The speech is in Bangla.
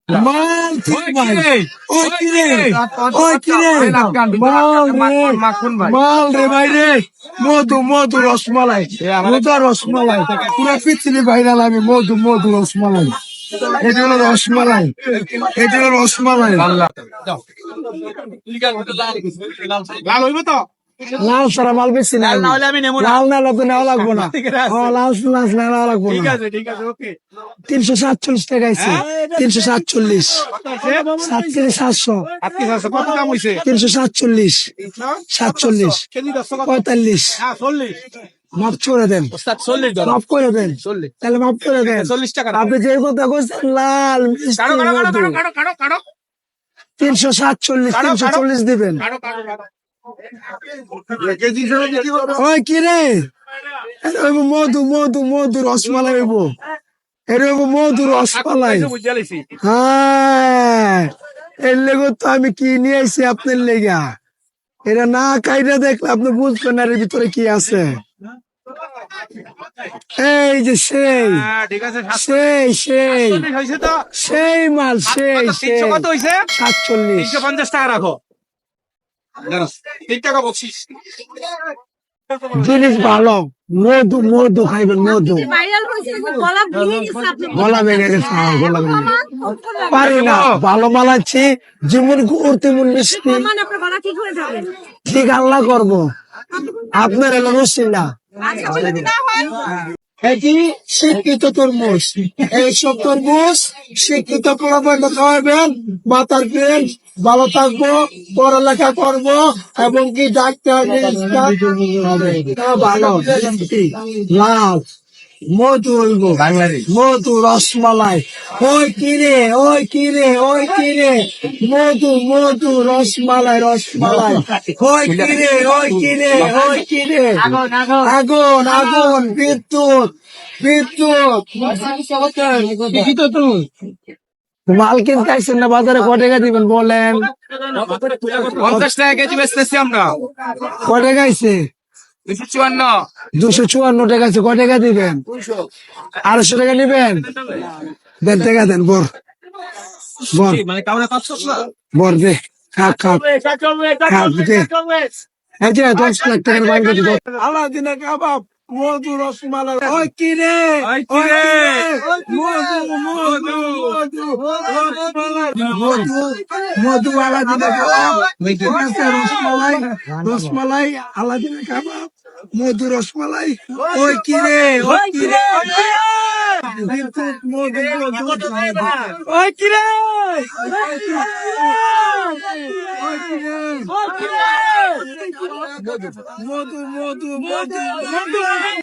মাল ঠিক ভাই। ওই কিরে ওই কিরে মাল রে ভাই রে, মধু মধু রসমালাই, রোজা রসমালাই, পুরো পৃথিবী ভাইরাল। আমি মধু মধু রসমালাই, এটা হলো রসমালাই, এটা হলো রসমালাই। লাল হইব তো? লাল সারা মাল বেশি না, না হলে আমি নেবো না। লাল না হলে তো নেওয়া লাগবো না। লাল লাল নেওয়া লাগবো ঠিক না। আছে, ঠিক আছে, ওকে। 347 টাকা আছে, 347, 7,700, আপনি কত দাম হইছে? 347, 47, কেজি 10 কত? 45, হ্যাঁ, 40। মাফ করে দেন, ওস্তাদ 40 ধরো। মাফ করে দেন, 40। তাহলে মাফ করে দেন। 40 টাকা। আপনি যে কথা বলছেন লাল মিষ্টি কাড়ো কাড়ো কাড়ো মধু, কাড়ো কাড়ো কাড়ো 347, 340 দিবেন। কাড়ো কাড়ো কাড়ো। ওই কি রে, মধু মধু মধু রসমালাই হইব, এটা হইব মধু রসমালাই। বুঝা লাইছি। হ্যাঁ, এর লেগে তো আমি কি নিয়ে আইছি আপনার লেগা। এটা না খাইটা দেখলে আপনি বুঝবেন না এর ভিতরে কি আছে। এই যে সেই হ্যাঁ, ঠিক আছে। সেই সেই 40 হইছে তো? সেই মাল, সেই সেই 300 কত হইছে? 47। 350 টাকা রাখো। 3 টাকা বকশিস। জিনিস ভালো, মধু মধু খাইবেন, মধু। ভাইরাল হইছে, গলা ভেঙে গেছে আপনি। গলা ভেঙে গেছে, গলা ভেঙে গেছে। পারি না, ভালো মালাচ্ছি, যেমন করতে মন মিষ্টি, মানে আপনার গলা ঠিক হয়ে যাবে। ঠিক আল্লাহ করবো, আপনার এলো রসি না। আচ্ছা, যদি না হয় এটি শিক্ষিত তরমুজ, এইসব তরমুজ শিক্ষিত পোলাপানটা খাওয়াবেন, মাথার ব্রেন ভালো থাকবো, পড়ালেখা করবো, এবং কি ডাক্তার ভালো। লাল মধু হইব, মধু রসমালাই। ওই কিরে ওই কিরে ওই কিরে, মধু মধু রসমালাই রসমালাই। ওই কিরে ওই কিরে ওই কিরে, আগুন আগুন, বিদ্যুৎ বিদ্যুৎ। মাল কিনতে আসছেন না বাজারে, ক টাকা দিবেন বলেন? 50 টাকা কেজি বেচতেছি আমরা। ক টাকা আইছে? 254। 254 টাকা আছে, ক টাকা দিবেন? 250 টাকা নিবেন? দেন টাকা দেন, বর বর মানে কাউরে 500 না। বর দে, খাক খাক খাক দে। এই যে 10 লাখ টাকার বাইরে দিল। আলাদিনা কাবাব, মধু রসমালাই। ওই কি রে ওই কি রে? মধু মধু মধু রসমালাই, মধু মধু আলাদিনা কাবাব, রসমালাই রসমালাই, আলাদিনা কাবাব, মধু রসমালাই। ওই কি রে ওই কি রে, মধু মধু, ওই কি রে মধু মধু মধু মধু।